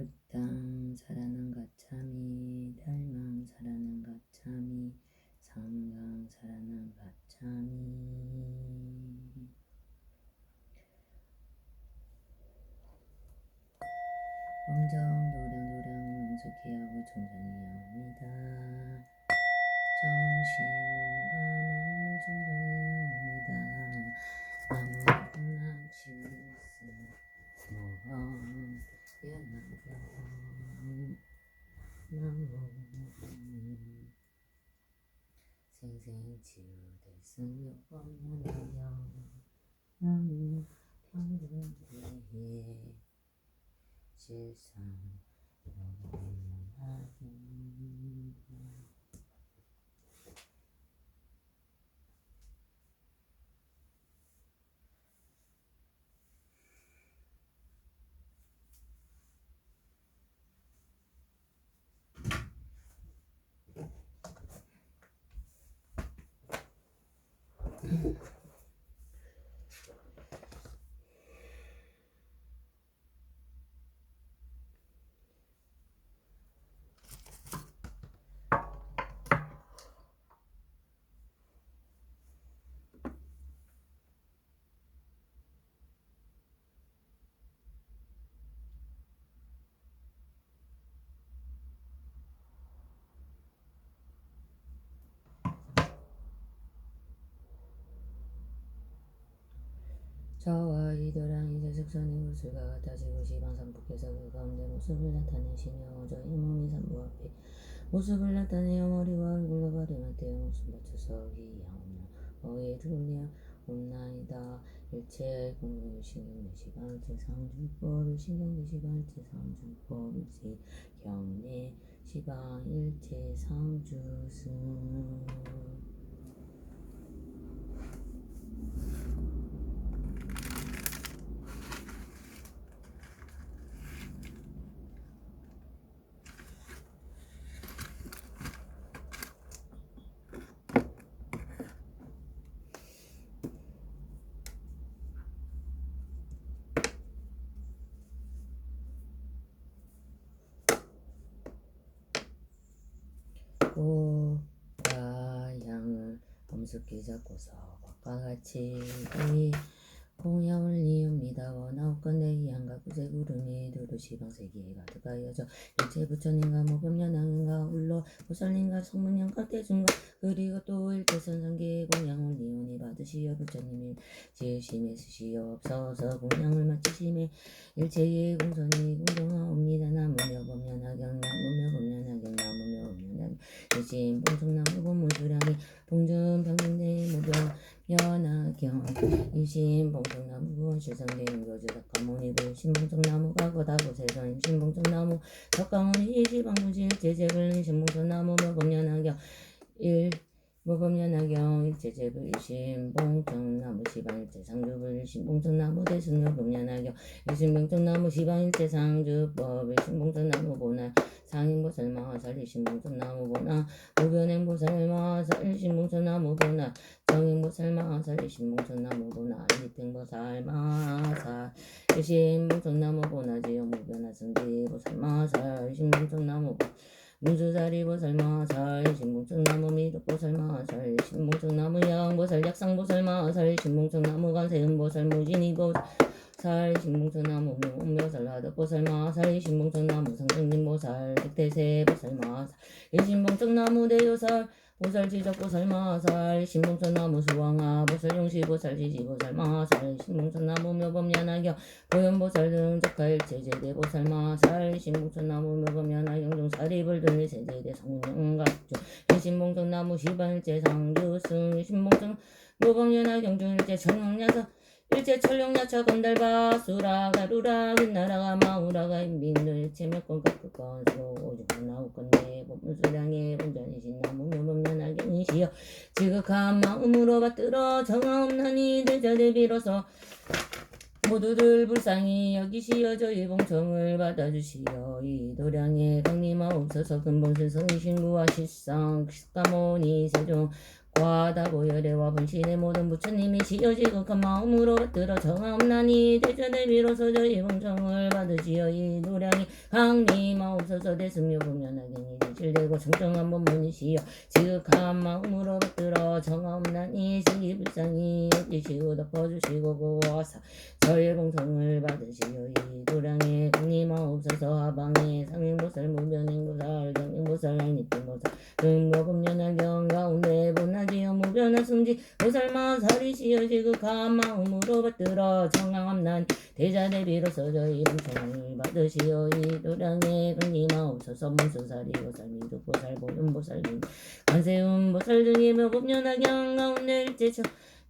굿당 사라는 가참이 달망 사라는 가참이 상강 사라는 가참이 왕정 노량노량 명숙해하고 정정이옵니다. 정시문과 망물정정이옵니다. 나무문학치스 모험 연합경 나무 생생치유대승욕법연합경 나무 평등대회 실상 저와 이도랑 이제 즉선이 우슬과 같아지고 시방산북에서 그 가운데 모습을 나타내시며 저희 몸이 산부 앞에 모습을 나타내어 머리와 얼굴과 발에만 떼어 목숨 바쳐서 기양하며 어에 둘려 옵나이다. 일체 공유 신경내시 발제 상주법을 신경내시 발제 상주법이지 경내 시방 일체 상주승 양을 엄숙히 잡고서 법과 같이 공양을 이옵니다. 원하옵건대 이양과 구세 구름이 두루시 방세기에 가득하여져 일체 부처님과 모금연왕인가 울러 보살님과 성문연과 대중과 그리고 또 일체 선성기에 공양을 이오니 받으시어 부처님이 지으심에 쓰시옵소서. 공양을 마치심에 일체의 공선이 공정하옵니다. 나무며 법연하경 나무며 법연하경 나무며 법연하경 일심 봉숭나무 본물수량이 봉준 평균대 무병 연하경 이심 봉숭나무 실성대인 교주 덕가모니불 신봉숭나무 가고다고 세선 신봉숭나무 덕가모니 이지방문신 제재불 신봉숭나무 묘금연하경 모금연하경 일체제불 일심봉정나무 시방일체 상주불 일심봉정나무 대승묘금연하경 일심봉정나무 시방일체 상주법 일심봉정나무 보나 상인보살마하살 일심봉정나무 보나 무변행보살마하살 일심봉정나무 보나 정인보살마하살 일심봉정나무 보나 이택보살마하살 일심봉정나무 보나 지영무변하승지보살마하살 일심봉정나무 보나 문수자리보살마하살 신봉청나무 미륵보살마하살 신봉청나무 야광보살 약상보살마하살 신봉청나무 관세음보살 무진이보살 신봉청나무 묘살 하덕보살마하살 신봉청나무 성승진보살 백태세보살마하살 신봉청나무 대요살 보살 지적보살마하살 신봉천나무 수왕하보살 용시보살 지지보살마하살 신봉천나무 묘법연하경 보현보살 등 적하일체 제대보살마하살 신봉천나무 묘법연하경 중사리불 등 일체제대 성문영각주 신봉천나무 시반일체 상주승 신봉천 묘법연하경 중일체 천용야사 일체 철룡야차 건달바 수라가 루라 빛나라가 마우라가 인빈들 일체 몇건 깎을건 수로 오죽한 나올건데 법문수량의 본전이신 나무 묘법연하경이시여 지극한 마음으로 받들어 정하옵나니 대자대비로서 모두들 불쌍히 여기시어 저희 봉청을 받아주시어 이 도량에 강림하옵소서. 근본신성이신 구와 실상 식가모니 세종 과다고 열애와 분신의 모든 부처님이 시어지극한 마음으로 받들어 정함나니 대전에 비로소 저희 봉청을 받으시어 이 노량이 강림하옵소서. 대승묘 분면하기니 질되고 청정한 본문이시여 지극한 마음으로 받들어 정함나니 시기불상이 여기시고 덮어주시고 고와사 저희 봉청을 받으시어 이 노량에 강림하옵소서. 하방에 상행보살 무변행보살 경행보살 랑립행보살 금거금연하경 가운데 본하지요 무변하 승지 보살마살이시여 지극한 마음으로 받들어 정함난 대자대비로서 저희 봉청을 받으시어 이 노량에 강림하옵소서. 문수살이 보살 미륵보살 보름보살 관세음보살 등의 묘법연하경 가운데 일제처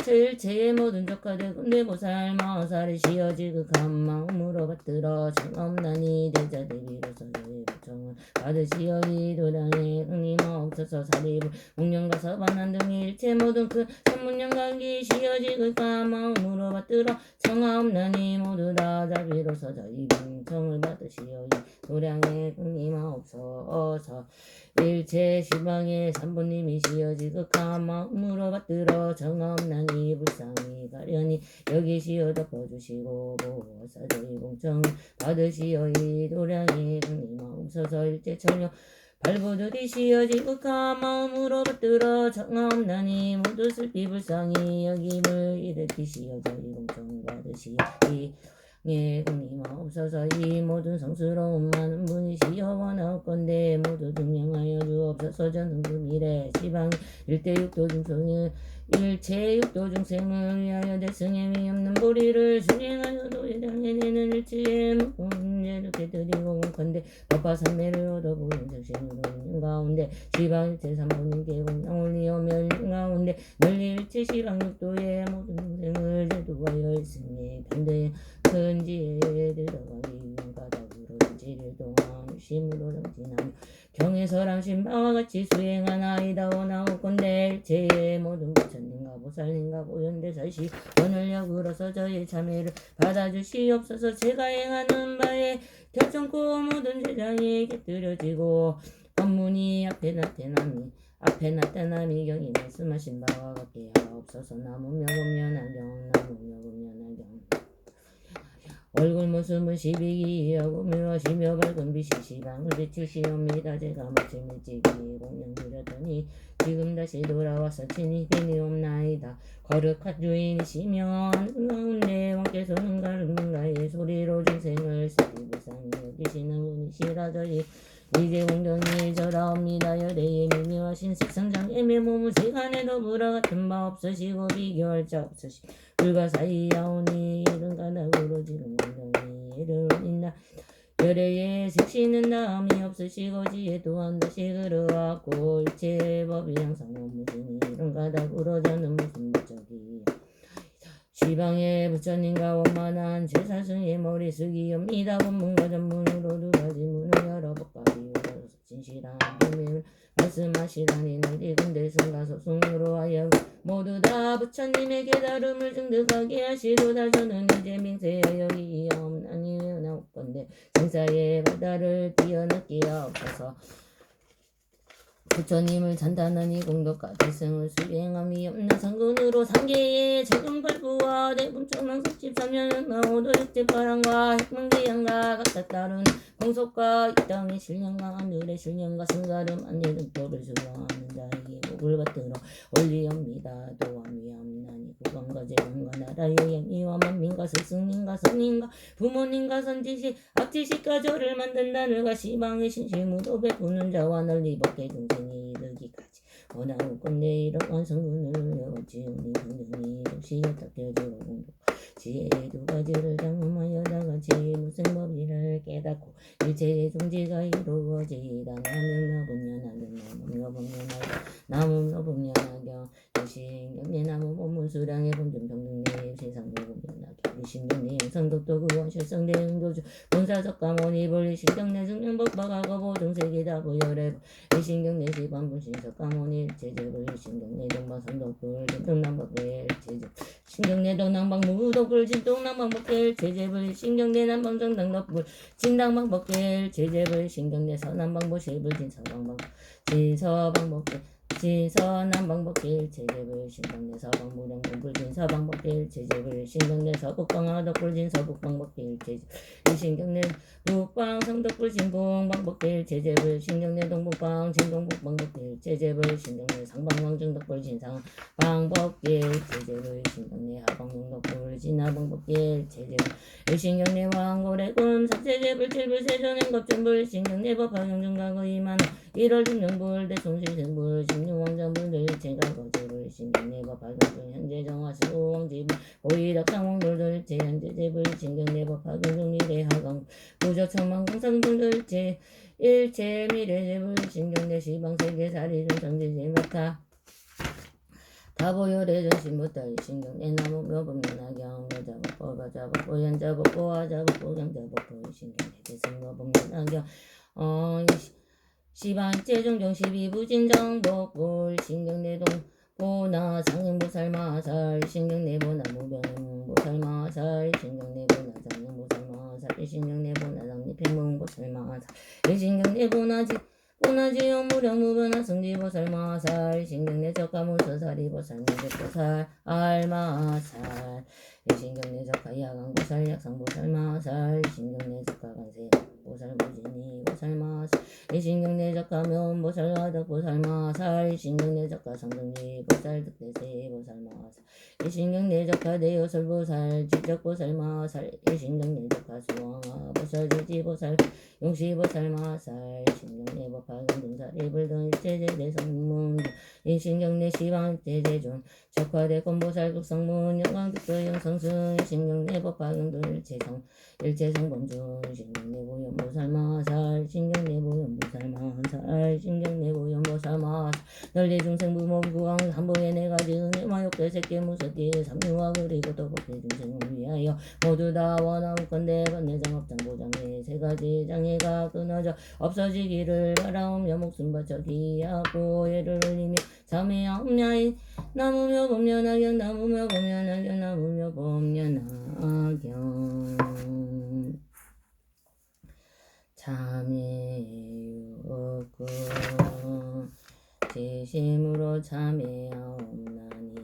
일체의 모든 조카들 군대보살 마살이시여 지극한 마음으로 받들어 정엄나니 대자대비로서 저희 복청을 받으시어 이 도량에 강림하옵소서. 사리불 목련과 서반한 등의 일체 모든 그 천문영광기시여 지극한 마음으로 받들어 정엄나니 모두 다 자비로서 저희 복청을 받으시어 이 도량에 강림하옵소서. 일체 시방의 삼부님이시여 지극한 마음으로 받들어 정엄나니 불상이 가련히 여기시어 덮어주시고 보호사 저희 공청 받으시어 이 도량에 강림하옵소서. 일체 천녀 발부들이시여 지극한 마음으로 받들어 정엄나니 모두 슬피 불상이 여김을 일으키시어 저희 공청 받으시어 이 강림하옵소서. 이 모든 성스러운 많은 분이시여 원하옵건대 모두 등령하여 주옵소서. 전승금일에 시방 일대육도 중생을 일체 육도 중생을 위하여 대승에 위없는 보리를 수행하여 도의당에 내는 일체의 문제를 깨뜨리고 건대 법화삼매를 얻어보는 적신으로 있는 가운데 시방 일체 삼부님께 공양 올리오며 있는 가운데 널리 일체 시방 육도의 모든 중생을 제도하여 있으니 반대 큰지에 들어가기 위한 까닭으로 일주일 동안 심으로 정진하며 경에서랑 신방과 같이 수행하나이다. 원하옵건대 일체의 모든 부처님과 보살님과 고현대사시 원을력으로서 저희 참회를 받아주시옵소서. 제가 행하는 바에 결정코 모든 제장이 곁들여지고 법문이 앞에 나타남이 경이 말씀하신 바와 같게 하옵소서. 나무명음연하경 나무명음연하경 얼굴 모습은 시비기하고 묘하시며 밝은 빛이 시방을 비추시옵니다. 제가 마침 일찍이 공양 드렸더니 지금 다시 돌아와서 친히 뵈니옵나이다. 거룩한 주인이시며 하늘 가운데 왕께서는 가르는가의 소리로 중생을 슬피불쌍히 여기시는 분이시라. 저희 이제 공경이 절하옵니다. 열애의 미묘하신 색상장의 매몸은 세간에도 불화 같은 바 없으시고 비교할 자 없으시 불가사의하오니 이른 가닥으로 지른 공경이 예를 올린다. 열애의 색시는 다음이 없으시고 지혜 또한 다시 그르왔고 일체 법이 항상 무슨 이른 가닥으로 저는 무슨 무적이 시방의 부처님과 원만한 제사승의 머리 숙이옵니다. 본문과 전문으로 두 가지 문을 열어 법과 비유로 진실한 비밀을 말씀하시다니 너희 근대 승가 소승으로 하여 모두 다 부처님의 깨달음을 증득하게 하시도다. 저는 이제 맹세하여 이옵나니 나옵건대 생사의 바다를 뛰어넘게 하옵소서. 부처님을 찬탄하니 공덕과 대승을 수행함이 없는 상근으로 상계의 재경발부와 대분청랑 13년 나오도 육제파랑과 핵망대양과 각각 다른 공속과 이 땅의 신령과 하늘의 신령과 승가름 안내 등법을 수행하는 자에게 복을 받들어 올리옵니다. 또한 위함나니 국왕과 제왕과 나라의 양이와 만민과 스승님과 선님과 부모님과 선지식 악지식과 저를 만든 나늘과 시방의 신실무도 베푸는 자와 널리 벗게 중생이 이르기까지 원하옵건대 이러한 성분을 외워지우니 성경이 역시 여탁되어지고 공덕 지혜의 두 가지를 장엄하여 다같이 무슨 법이를 깨닫고 일체의 종지가 이루어지이다. 나무묘범연하경 유신경례 나무 본문 수량의 본尊평등내 세상의 본연하경 유신경례 영상독도 구원 실성대 응도주 본사석가 모니볼 신경내 증명법박하고 보증세계다 부열의 유신경례 시반분신석가 모니 제재불 유신경례 동방선독불 진동남법계 제재 신경내 동남방 무독불 진동남방법계 제재불 신경내 남방정당덕불 진당방법계 제재불 신경내 서남방보실불 진서방법 진서방법계 지서남방법길 제재불 신경내 서방무량군 불진 서방법길 제재불 신경내 서북방하덕불진 서북방법길 제재불 신경내 북방 성덕불 진봉방법길 제재불 신경내 동북방 진동북방법길 제재불 신경내 상방왕중덕불 진상방법길 제재불 신경내 하방용덕불 진하방법길 제재불 신경내 왕고래군 삭제재불 칠불 세전행겁전불 신경내 법학용중과거 2만원 1월 중령불 대송시생불 신유왕장불들 제가거제불 신경내 법학용중 현재정화수 왕지불 고의덕상왕불들 제현재재불 신경내 법학용중 미래하강 부저천망공상불들 제 일체 미래재불 신경내 시방세계사리중 정제제마타 다보열애전신부따위 신경내 나무묘법면하경 여자법보가자법보 연자법보 하자법보 경자법보 신경내 대승묘법면하경 시반제종종 12부진정법불 신경내동 보나 상행보살마살 신경내보나 무병보살마살 신경내보나 장영보살마살 신경내보나 장립행문보살마살 신경내보나지 보나지연 무량무변화 승지보살마살 신경내 적가물서사리보살 무적보살 알마살 신경내 적가 야강보살 약상보살마살 신경내 적가 간세 보살 무진이 보살마살 신경내 적가 면보살 화덕보살마살 신경내 적가 상등지 보살 득대세 보살마살 신경내 적가 대여설보살 지적보살마살 신경내 적가 수왕아 보살 지지보살 용시보살마살 신경내 법학용등사리불등 일체제대성문 신경내 시방제제존 적화대권보살 극성문 영광득도 영성승 신경내 법학용등 일체성범중 신경내 보현보살마살 신경내 보현보살마살 신경내 보현보살마살 널리중생부모구왕 삼보의 네가지 은혜마욕대 새끼무섭기 삼유와 그리고 또 법회중생을 위하여 모두 다 원하건대 번뇌장업장보장의 세가지 장애가 끊어져 없어지기를 바라오며 목숨 바쳐 기하고 예를 올리며 참회하옵나이 나무며 법련하경 나무며 법련하경 나무며 법련하경 참회유고 진심으로 참회하옵나니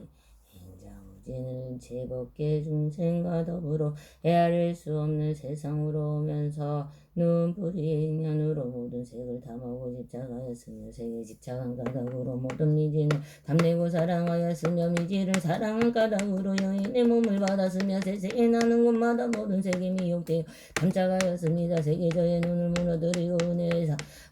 인자무지는 제법계 중생과 더불어 헤아릴 수 없는 세상으로 오면서 눈뿌리 인연으로 모든 색을 탐하고 집착하였으며 색에 집착한 까닭으로 모든 미지는 탐내고 사랑하였으며 미지를 사랑한 까닭으로 여인의 몸을 받았으며 세세에 나는 곳마다 모든 색이 미혹되어 탐착하였습니다. 세계저의 눈을 무너뜨리고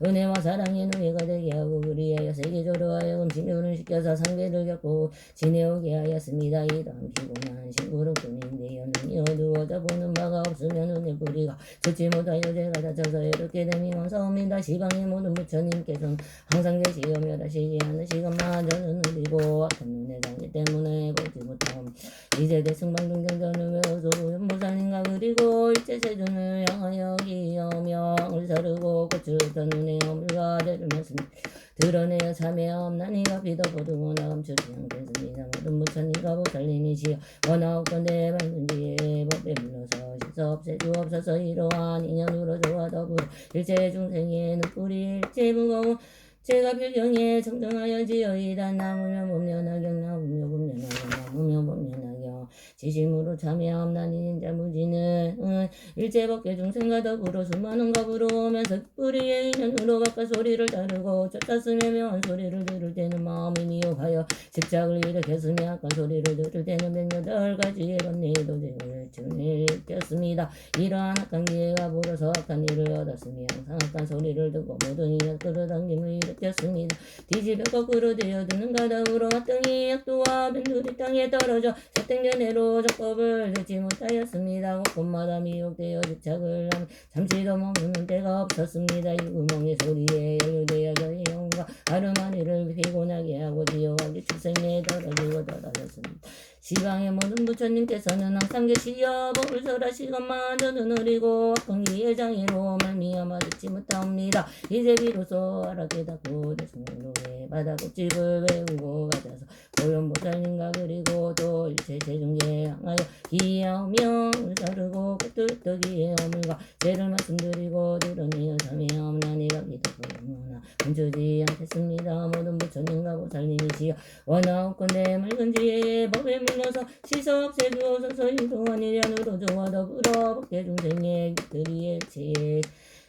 은혜와 사랑의 노예가 되게 하고 그리하여 세계저로 하여금 진료를 시켜서 상대를 겪고 지내오게 하였습니다. 이러한 피곤한 심부름꾼인데 눈이 어두워져 보는 바가 없으면 눈의 뿌리가 좋지 못하여 제가 다쳐서 이렇게 됨이 원사옵니다. 시방의 모든 부처님께서는 항상 계시어 멸하시지 않으시건만 저는 느리고 악한 눈의 장애 때문에 보지 못하옵니다. 이제 대승방등경전을 외워서 연보살님과 그리고 일체 세존을 향하여 기여며 을 사르고 고추던 눈의 어물과 대를 말씀니다. 드러내어 참회하옵나니가 비도보등고 나감추지 않겠습니다. 모든 부처님과 보살님이시여 원하옵건대 밝은지에 법에 물러서 실서 없애주옵소서. 이러한 인연으로 저와 더불어 일체 중생의 눈뿌리 일체 무거운 제가 필경에 정정하여 지어이다. 나무며 법련하경 나무며 법련하경 나무며 법련하경 지심으로 참회하옵나니 인자무지는 일체 법계 중생과 더불어 수많은 겁으로 오면서 뿌리의 인연으로 바깥 소리를 따르고 쫓았으며 묘한 소리를 들을 때는 마음이 미혹하여 집착을 일으켰으며 악한 소리를 들을 때는 108가지의 번뇌의 도쟁을 일으켰습니다. 이러한 악한 기회가 불어서 악한 일을 얻었으며 항상 악한 소리를 듣고 모든 이의 끌어당김을 일으켰습니다. 뒤집어 거꾸로 되어드는 가닥으로 악등이 약도와 뱀들이 땅에 떨어져 사땡견해로 적법을 듣지 못하였습니다. 곳곳마다 미혹되어 집착을 하며 잠시도 머무는 때가 없었습니다. 이 구멍의 소리에 연루되어 저희 영혼과 하루만이를 피곤하게 하고 지옥하기 출생에 떨어지고 떨어졌습니다. 시방의 모든 부처님께서는 항상 계시어 법을 설하시건만 저는 느리고 악성기의 장애로 말미암아 듣지 못하옵니다. 이제 비로소 알아 깨닫고 대승으로 바다 꽃집을 외우고 가자서 고연보살님과 그리고 또 일체 일체 세종에 향하여 기하오며 자르고 끄떡이에 어물과 죄를 말씀드리고 드러내어 삼에 없나니가 기도하오나 멈추지 않겠습니다. 모든 부처님과 보살님이시여 원하옵건대 맑은 지혜의 법에 물러서 시석 세주어서서 인도한 일련으로 저와 더불어 법계 중생의 깃들이의 지혜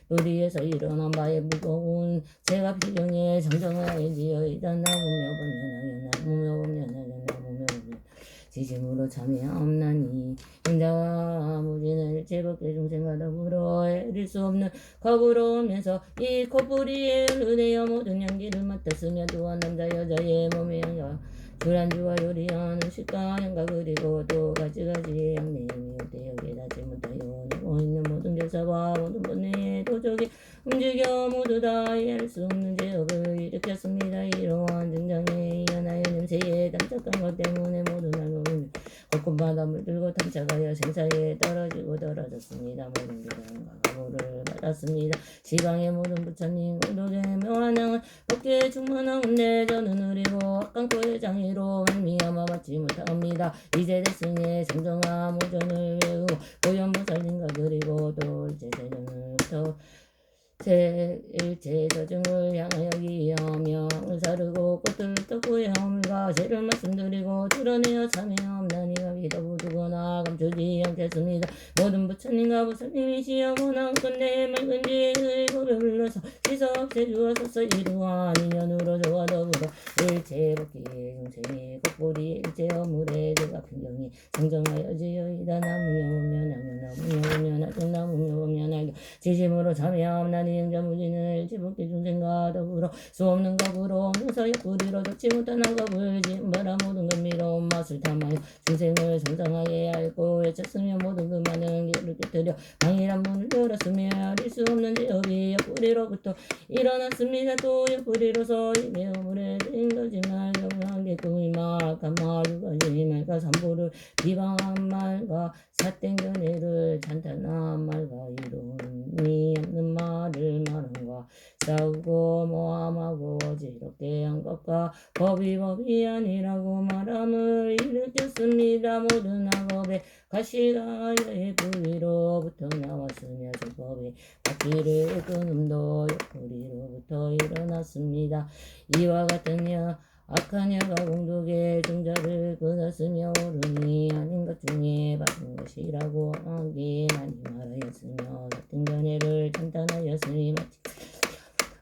우리에서 일어난 바에 무거운 제가 필경에 정정하여지어이다. 나무며 범연하여 지심으로 참여없나니 인자와 무진을 제법계 중생과 더불어 에릴 수 없는 겁으로 오면서 이 코뿌리에 은혜여 모든 향기를 맡았으며 또한 남자 여자의 몸의 향과 주란주와 요리하는 식과 향과 그리고 또 가지가지의 향내음이 되어 깨닫지 못하여 누고 있는 모든 교사와 모든 번뇌의 도적이 움직여 모두 다 이해할 수 없는 죄업을 일으켰습니다. 이러한 증장에 이어나여 냄새에 담착한 것 때문에 모든 날로 곳곳마다 물들고 탐착하여 생사에 떨어졌습니다. 모든 교단과 가보를 받았습니다. 시방의 모든 부처님 공덕의 묘한 향을 법계에 충만하온데 저는 느리고 악강코의 장애로 말미암아 받지 못합니다. 이제 대승의 정정한 모전을 외우고 고연보살님과 그리고 또 일제세전을부터 일체 저증을 향하여 기하며 사르고 꽃을 떴고의 허물과 죄를 말씀드리고 드러내어 참여없나니가 믿어보두거나 감추지 않겠습니다. 모든 부처님과 보살님이시여 원하건대 맑은 지혜의 법에 불러서 시석 세주어서서 이루한 인연으로 저와 더불어 일체 법기의 중생의 kok보리 일체 어물에 제가 평경이 정정하여지어이다. 나무며 지심으로 참여없나니 인자무진을 일체법계 중생과 더불어 수없는 겁으로 오면서 옆구리로 좋지 못한 악업을 지은바라 모든 감미로운 맛을 탐하여 중생을 정상하게 알고 외쳤으며 모든 그 많은 길을 깨뜨려 방이란 문을 열었으며 알릴 수 없는 죄업이 옆구리로부터 일어났습니다. 또 옆구리로서 입의 어물에 든 거짓말 경한 꿈이말 악한 말 거짓말과 삼보를 비방한 말과 삿된 견해를 찬탄한 말과 이론이 없는 말을 말함과 싸우고 모함하고 어지럽게 한 것과 법이 아니라고 말함을 일으켰습니다. 모든 악업의 가시가 여의 부위로부터 나왔으며 정법의 바퀴를 끊음도 옆구리로부터 일어났습니다. 이와 같은 악한 여가 공덕의 중자를 끊었으며 옳음이 아닌 것 중에 받은 것이라고 하기에 많이 말하였으며 같은 견해를 찬탄하였으니 마치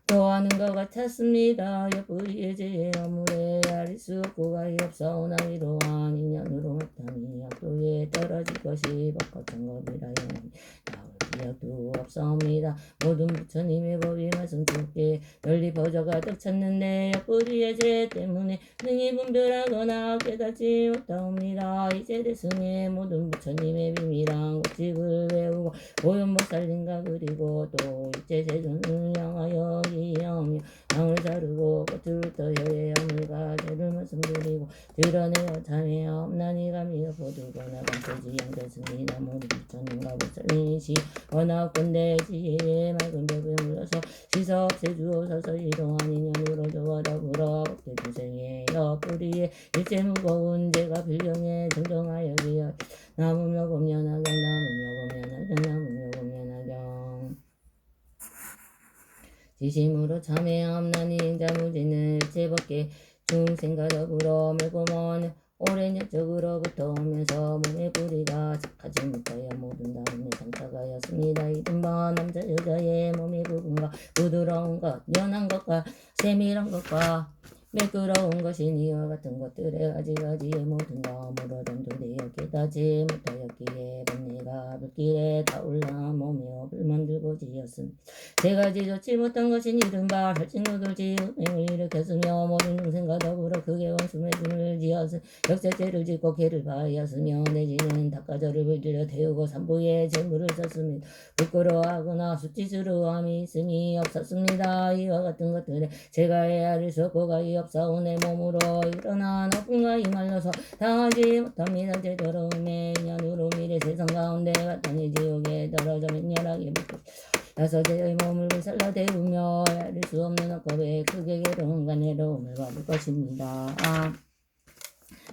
더하는 것 같았습니다. 옆구리의 죄의 어물에 알릴 수 없고 가히 없사오나 이러한 인연으로 마땅히 악도에 떨어질 것이 법거천 법이라 영원히 나올 기약도 없사옵니다. 모든 부처님의 법이 말씀좋게 널리 퍼져 가득 찼는데 옆구리의 죄 때문에 능히 분별하거나 깨닫지 못하옵니다. 이제 대승의 모든 부처님의 비밀한 법칙을 외우고 고연보살님과 그리고 또 일체 세존을 향하여 기하오며 양을 자르고 꽃을 떠여의 허물과 죄를 말씀드리고 드러내어 참여없나니 감히 보두거나 감추지 않겠습니다. 모든 부처님과 보살님이시 원하건대 지혜의 맑은 법에 물러서 시석 세주어서서 이러한 인연으로 저와 더불어 법계 중생의 옆구리에 일체 무거운 죄가 빌경에 정정하여 기하 나무며 범연하경 지심으로 참여없나니 인자무진을 일체법계 중생과 더불어 멀고 먼 오랜 옛적으로부터 오면서 몸의 뿌리가 착하지 못하여 모든 다음에 장착하였습니다. 이른바 남자 여자의 몸의 부분과 부드러운 것, 연한 것과 세밀한 것과 매끄러운 것이니 이와 같은 것들의 가지가지의 모든 마음으로 전도되어 깨닫지 못하였기에 번뇌가 불길에 타올라 몸에 업을 만들고 지었습니다. 세 가지 좋지 못한 것인 이른바 살찐노들 지음행을 일으켰으며 모든 중생과 더불어 크게 원수매심을 지었으며 역세죄를 짓고 개를 바하였으며 내지는 닭가저를 물들여 태우고 산부에 재물을 썼습니다. 부끄러워하거나 수치스러움이 있음이 없었습니다. 이와 같은 것들에 제가 헤아릴 수 없고 가히 없사오 내 몸으로 일어난 어분과 이말로서 당하지 못합니다. 제 더러움의 인연으로 미래 세상 가운데 마땅히 지옥에 떨어져 맹렬하게 묻고 다섯의 몸을 불살라 데우며 헤아릴 수 없는 억겁에 크게 괴로운 간해로움을 받을 것입니다.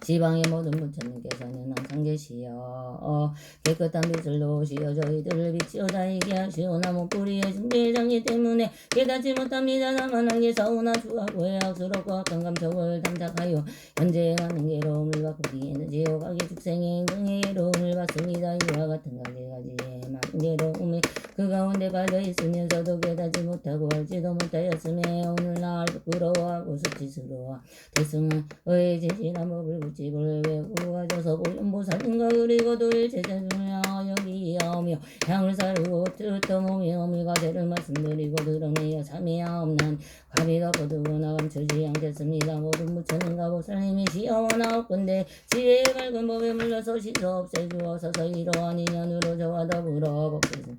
지방의 모든 부처님께서는 항상 계시어 깨끗한 빛을 놓으시어 저희들을 비치어 다니게 하시오. 나무 뿌리의 중대장이 때문에 깨닫지 못합니다. 나만하게 사오나 주하고 해악스럽고 악한 감촉을 담작하여 현재 많은 괴로움을 받고 뒤에는 지옥하게 죽생의 행동에 괴로움을 받습니다. 이와 같은 가지가지의 많은 괴로움에 그 가운데 빠져 있으면서도 깨닫지 못하고 알지도 못하였음에 오늘날 부끄러워하고 수치스러워 대승은 의의 진실한 법을 굳집을 외우고 가져서 보현보살인가 그리고 도일 제자중을 여기하며 향을 사르고 뜻떠오며 물과제를 말씀드리고 드러내어 참여하옵난 감히 덮어두고 나감추지 않겠습니다. 모든 부처님과 보살님이시여 원하옵건대 지혜의 밝은 법에 물러서 시서 없애주어서서 이러한 인연으로 저와 더불어 법계승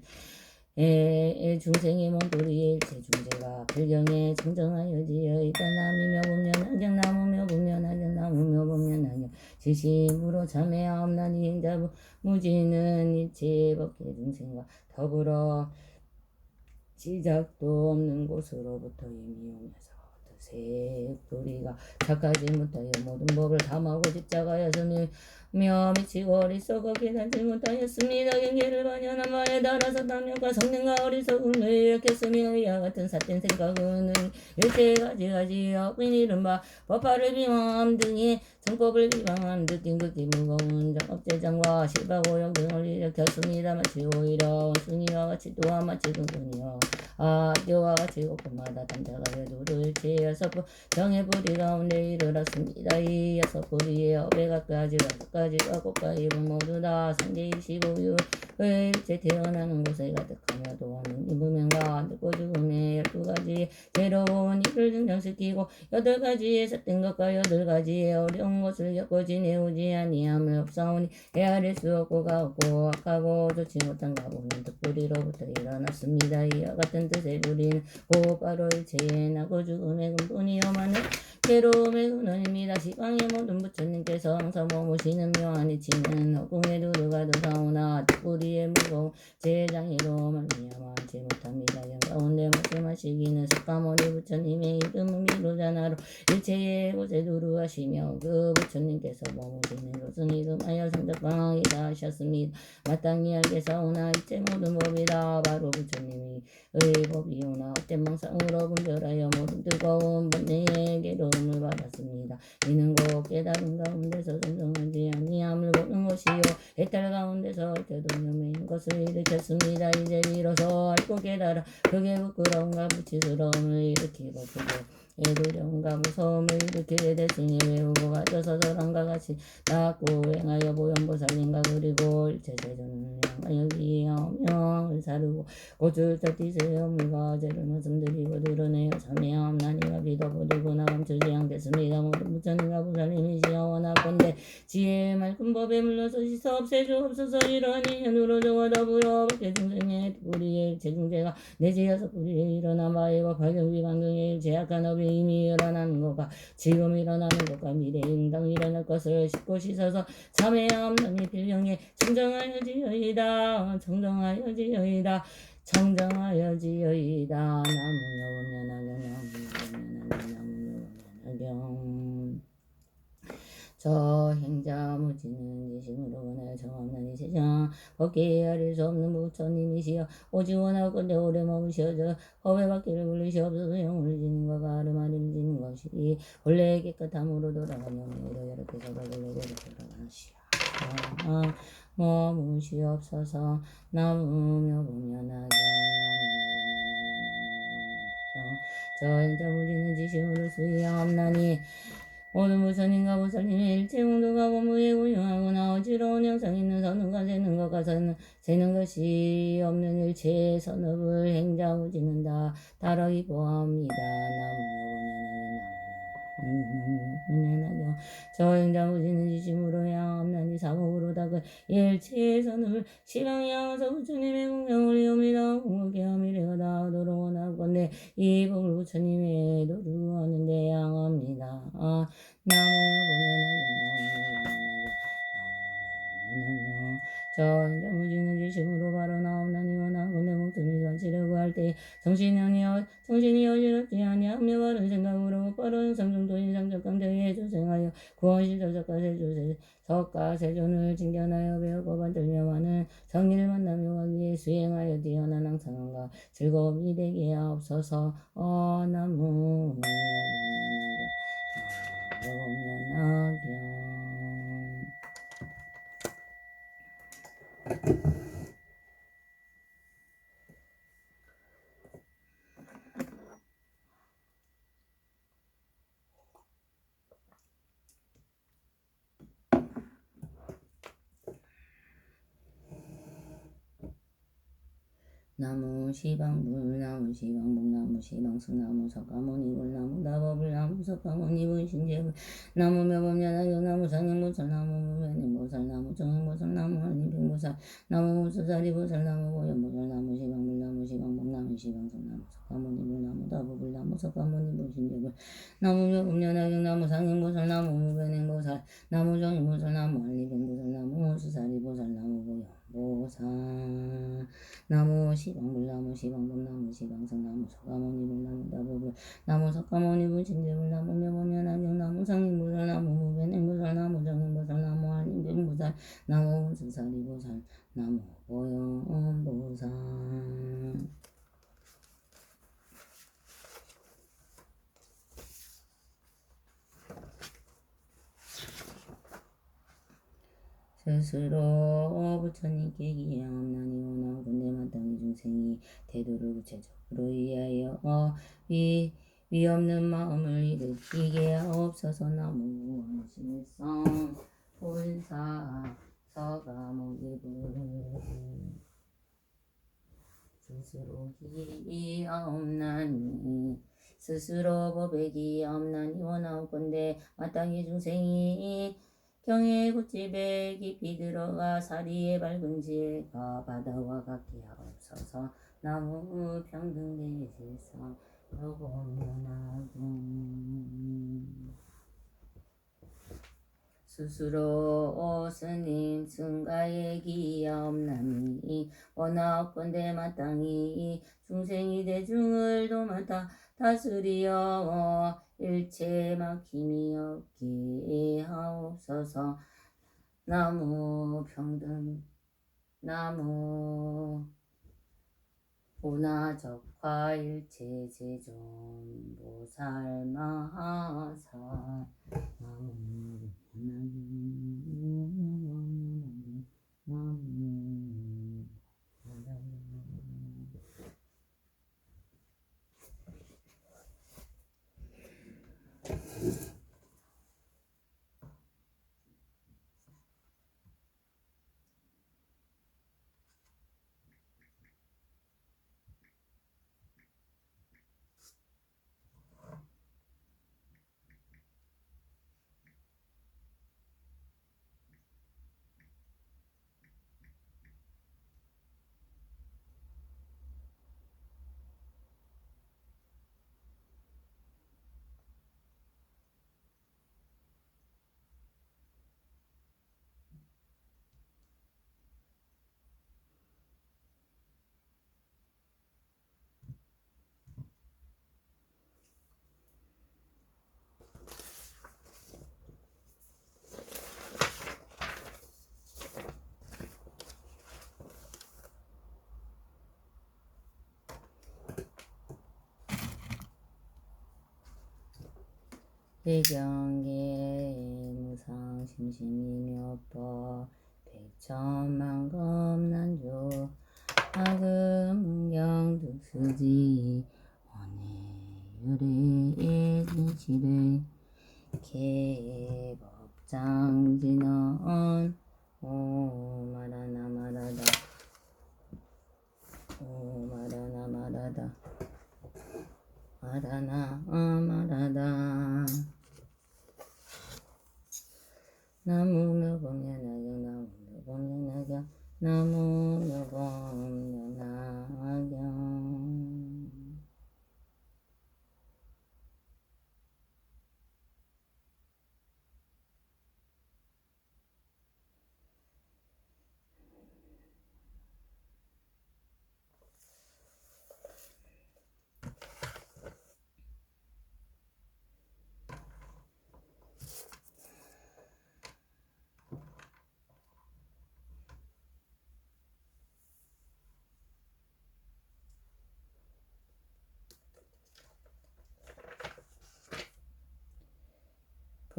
중생의 몸뿌리에 일체 중재가 불경에 청정하여지어이다. 남이며 분면하경 나무며 분면하경 나무며 분면하경 지심으로 참회하옵나니 행자 무지는 일체 법계 중생과 더불어 시작도 없는 곳으로부터 이미 오면서 새 뿌리가 착하지 못하여 모든 법을 탐하고 집착하여서 미치고 어리석어 깨닫지 못하였습니다. 경계를 반연한 바에 따라서 탐욕과 성능과 어리석음을 일으켰으며 이와 같은 삿된 생각은 일체 가지가지 업인 이른바 법화를 비방함 등의 정법을 비방함 느낀 극히 무거운 업제장과 실바고용 등을 일으켰습니다. 마치 오히려 원순이와 같이 또한 마치 근근이요 악교와 같이 곳곳마다 담자가여 두루 일체 여섯 정의 뿌리 가운데 이르렀습니다. 이 여섯 뿌리의 업에 각가지 가지가 꽃가지로 모두 다 상계이시고 일체 태어나는 곳에 가득하며 또한 무명과 늙고 죽음의 12가지 새로운 일을 등장시키고 8가지의 삿된 것과 8가지의 어려운 것을 겪고 지내오지 아니함을 없사오니 헤아릴 수 없고 가없고 악하고 좋지 못한 가보는 뜻뿌리로부터 일어났습니다. 이와 같은 뜻의 뿌리는 곧바로 일체의 나고 죽음의 근본이요 많은 괴로움의 근원입니다. 시방의 모든 부처님께서 항상 머무시는 묘한 이치는 허공에 두루가 두사오나 뜻뿌리의 무거운 제장애로 말미암아 알지 못합니다. 영가운데 말씀하시기는 석가모니 부처님의 이름은 미루자나로 일체의 곳에 두루하시며 그 부처님께서 머무시는 곳은 이름하여 성적방이다 하셨습니다. 마땅히 알게사오나 일체 모든 법이다 바로 부처님이 의법이오나 헛된 망상으로 분별하여 모든 뜨거운 번뇌의 괴로움을 받았습니다. 이는 곧 깨달은 가운데서 선정하지 아니함을 보는 것이요 해탈 가운데서 옳게도념인 것을 일으켰습니다. 이제 비로소 알고 깨달아 그게 부끄러움과 무치스러움을 일으키고 그게 두려움과 무서움을 일으키게 됐으니 외우고 가져서 저랑과 같이 닦고 행하여 보현보살님과 그리고 일체 제전을 향하여 기하며 사르고 고출자 티세요 물과 죄를 말씀드리고 드러내어 참여함나니와 믿어버리고 나감추지 않겠습니다. 모든 부처님과 보살님이시여 원하건대 지혜의 맑은 법에 물러서 씻어 없애주옵소서. 이러한 인연으로 저와 더불어 법계 중생의 뿌리의 일체 중재가 내지 여섯 뿌리에 일어난 바에와 발경비 방경의 일체 악한 업이 이미 일어나는 것과 지금 일어나는 것과 미래에 응당 일어날 것을 씻고 씻어서 참회하옵나니 필경에 청정하여지어이다 청정하여지어이다 청정하여지어이다. 나무여분연하경 저 행자 무지는 지심으로 원하여 정없나니 세상 법계에 아릴 수 없는 부처님이시여 오직 원하건대 오래 머무시어져 법의 밖에를 물리시옵소서. 영을 지는 것과 아르마리를 지는 것이 본래 깨끗함으로 돌아가며 오히려 이렇게 저버리려고 돌아가시오. 머무시옵소서. 나무며 분연하경 저 행자 무지는 지심으로 수의하옵나니 모든 부처님과 보살님의 일체 공도가 무에 고용하거나 어지러운 형상 있는 선언과 세는 것과 세는 것이 없는 일체의 선업을 행자 무지는 다 따르기 보합니다. 나무여 저 행자 무지는 지심으로 향함나니 사목으로 닦은 일체의 선업을 시방에 향하서 부처님의 공명을 이옵니다. 공덕해 미래가 다하도록 원하건대 이 복을 부처님의 도루하는데 향합니다. 나무여 저 행자 무지는 지심으로 바로 나옵나니 원하건대 목소리가 바치려고 할 때 정신이 어지럽지 아니하며 바른 생각으로 빠른 상중도 인상적 강대에 조생하여 구원시절 석가세존을 징견하여 배우고 받들려하는 성인을 만나며 가기에 수행하여 뛰어난 항상함과 즐거움이 되게 하옵소서. 나무 명연하경 나무 시방불 나무 시방목 나무 시방승 나무 석가모니불 나무 다법불 나무 석가모니불 신제불 나무 묘법연화경 나무 상행보살 나무 무변행보살 나무 정행보살 나무 한림빙보살 나무 무수사리보살 나무 보현보살 나무 시방불 나무 시방목 나무 시방승 나무 석가모니불 나무 다법불 나무 석가모니불 신제불 나무 묘법연화경 나무 상행보살 나무 무변행보살 나무 정행보살 나무 한림빙보살 나무 무수사리보살 나무 보현보살 나무 시방불 나무 시방법 나무 시방성 나무 석가모니불 나무 다법불 나무 석가모니불 진제불 나무 묘법연화경 나무 상행보살 나무 무변행보살 나무 정행보살 나무 한림빙보살 나무 무수사리보살 나무 보현보살 스스로 부처님께 기양함나니 원하고 군대 마땅히 중생이 되도록 구체적으로 이하여 위 없는 마음을 일으키게 하옵소서. 나무 원실성 본사 서가모니불 스스로 기하옵나니 스스로 법에 기하옵나니 원하옵건대 마땅히 중생이 경에 굿집에 깊이 들어가 사리에 밝은 지혜가 바다와 같게 하옵소서. 나무 평등대실성 요범연하경 스스로 스님 승가에 기하옵나니 원하옵건대 마땅히 중생이 대중을 도맡아 다스리어 일체 막힘이 없게 하옵소서. 나무 평등 나무 오나적화 일체 제존 보살 마하살 나무 대경계 무상 심심이묘법 백천만검난조 하금경 득수지 원해열의 진치를 개법장진언 오마라나 마라다 오마라나 마라다 마라나 마라다 나무 묘법연화경 나무 묘법연화경 나무 묘법연화경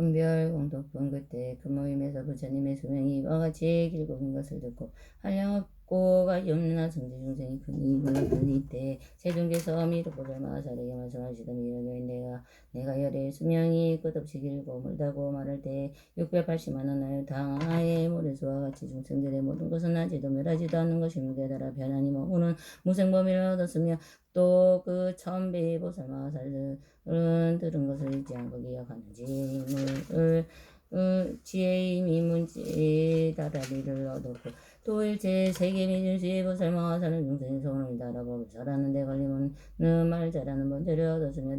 분별 공덕분 그때 그 모임에서 부처님의 수명이 이와 같이 길고 긴 것을 듣고 한량없고가 없는 성지 중생이 큰 이익을 얻을 때 세종께서 미륵보살 마하사에게 말씀하시더니 이르되 내가 열의 수명이 끝없이 길고 멀다고 말할 때 680만 원의 당하의 모래수와 같이 중생들의 모든 것은 나지도 멸하지도 않는 것임을 깨달아 변하니 모고는 무생범위를 얻었으며 또 그 천배의 보살 마하살들은 들은 것을 잊지 않고 기억하는 지문을 지혜의 미문지 다라리를 얻었고 또 일체 세계 미준수의 보살 마하살은 중생의 소원을 달아보고 잘하는 데 걸리면 말 잘하는 번제를 얻었으며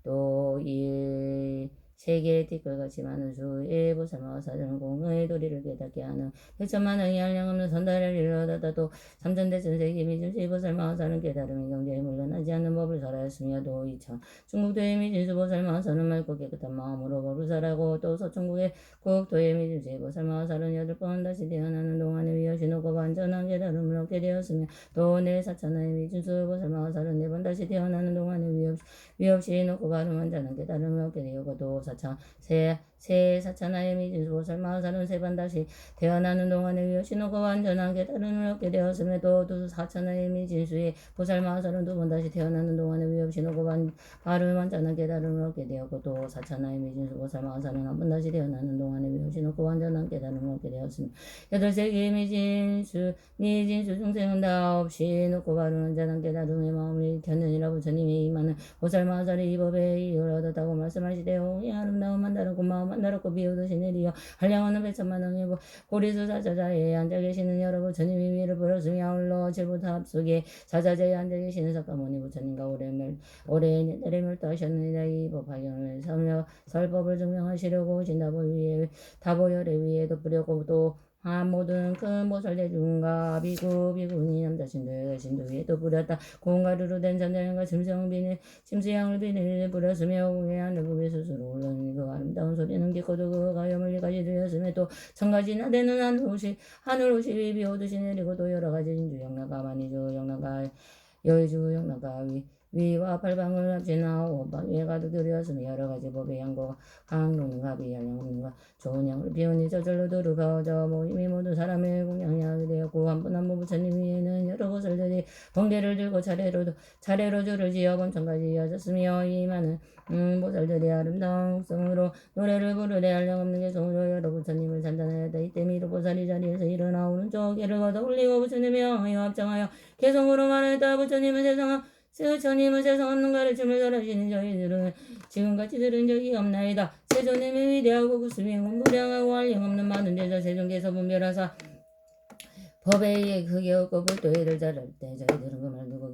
또이 세계의 띠끌같이 많은 수의 보살 마하살은 공의 도리를 깨닫게 하는 백천만 원이 한량없는 선달을 이루어다다 또 삼천대천세계 미준수의 보살 마하살은 깨달음의 경제에 물러나지 않는 법을 설하였으며 또 이천 중국도의 미준수 보살 마하살은 맑고 깨끗한 마음으로 법을 설하고 또 서천국의 국토의 미준수의 보살 마하살은 8번 다시 태어나는 동안에 위협이 높고 완전한 깨달음을 얻게 되었으며 또 내 사천하의 미준수 보살 마하살은 4번 다시 태어나는 동안에 위협이 높고 바른 완전한 깨달음을 얻게 되었고 또 새 사천하의 미준수 보살 마하살은 3번 다시 태어나는 동안에 위협이 높고 완전한 깨달음을 얻게 되었으며 또 사천하의 미준수의 보살 마하살은 2번 다시 태어나는 동안에 위협이 높고 바른 완전한 깨달음을 얻게 되었고 또 사천하의 미준수 보살 마하살은 1번 다시 태어나는 동안에 위협이 높고 완전한 깨달음을 얻게 되었으며 8세기 미진수 중생은 다 없이 높고 바른 완전한 깨달음의 마음을 견느니라 부처님이 이만은 보살 마하살이 이 법에 이익을 얻었다고 말씀하시되 이 아름다운 만다르고 마음 만다르고 비오듯이 내리어 한량없는 백천만 원의 고리수 사자자에 앉아 계시는 여러 부처님이 위를 부렸으며 아울러 칠부탑 속에 사자자에 앉아 계시는 석가모니 부처님과 올해 내달에 멸도하셨느니라. 이 법화경을 설법을 증명하시려고 오신 다보열의 위에 덮으려고 또 모든 큰 보살대중과 비구니 남자신들 신도 위에 덮으렸다. 고운가루로 된 잔장과 짐승양을 비늘 뿌렸으며 공의 하늘부에 스스로 올라오니 그 아름다운 소리는 깊고도 그가 멀리까지 들렸으며 또 천가지 나대는 하늘옷이 비오듯이 내리고 또 여러가지 진주 영나가 만이주 영나가 여의주 영나가 위와 팔방을 합치나 오방에 가득 들였으며 여러가지 법의 양고 강로는 가비 양양없는가 좋은 양을 비우니 저절로 들어가오자 모임이 모든 사람의 공양이 하게 되었고 한 분 한 분 부처님 위에는 여러 것을들이 번개를 들고 차례로 줄을 지어 번천까지 이어졌으며 이 많은 보살들이 아름다운 성으로 노래를 부르되 한량없는 개성으로 여러 부처님을 찬단하였다. 이때 미루 보살이 자리에서 일어나 오른쪽 예를 걷어 올리고 부처님의 영하여 합장하여 개성으로 말하였다. 부처님은 세상 없는 가르침을 설하시는 저희들은 지금같이 들은 적이 없나이다. 세존님의 위대하고 구수명은 무량하고 한량없는 많은 제자 세존께서 분별하사 법에 의해 크게 없고 불도의를 잘할 때 저희들은 그 말 두고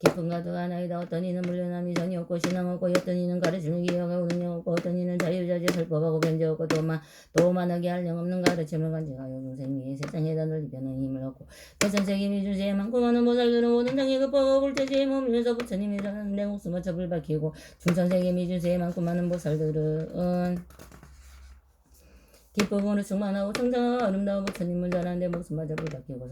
기쁨 가득하나이다. 어떤 이는 물려남이 전이 없고 신앙 없고 어떤 이는 가르침을 기억하고 능력 없고 어떤 이는 자유자재 설법하고 변제 없고 또 만하게 한량없는 가르침을 간직하여 중생미의 세상에다 널리 펴는 힘을 얻고 대천세계 미주제에 많고 많은 보살들은 모든 장애 극복하고 불태지에 머물면서 부처님이 전하는 목숨 어첩을 밝히고 중천세계 미주제에 많고 많은 보살들은 기쁨으로 충만하고 성장하고 아름다운 부처님을 전하는데 목숨마저 불박히고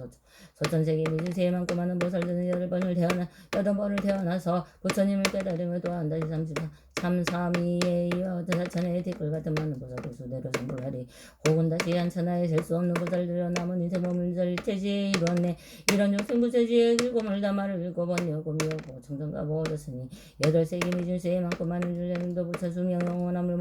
서천세계 미주세에 많고 많은 보살들은 8번을 태어나서 부처님을 깨달으며 또한 다시 33위에 이와 사천의 뒷글 같은 많은 보살들 수대로 선불하리 혹은 다시 한천하에 셀 수 없는 보살들여 남은 인생 머물들 체지에 이루었네. 이런 육생부체지에 길고 멀다 말을 읽고 번역고 미역고 청정가고 얻었으니 8세기 미준세에 많고 많은 주제님도 부처 수명 영원함을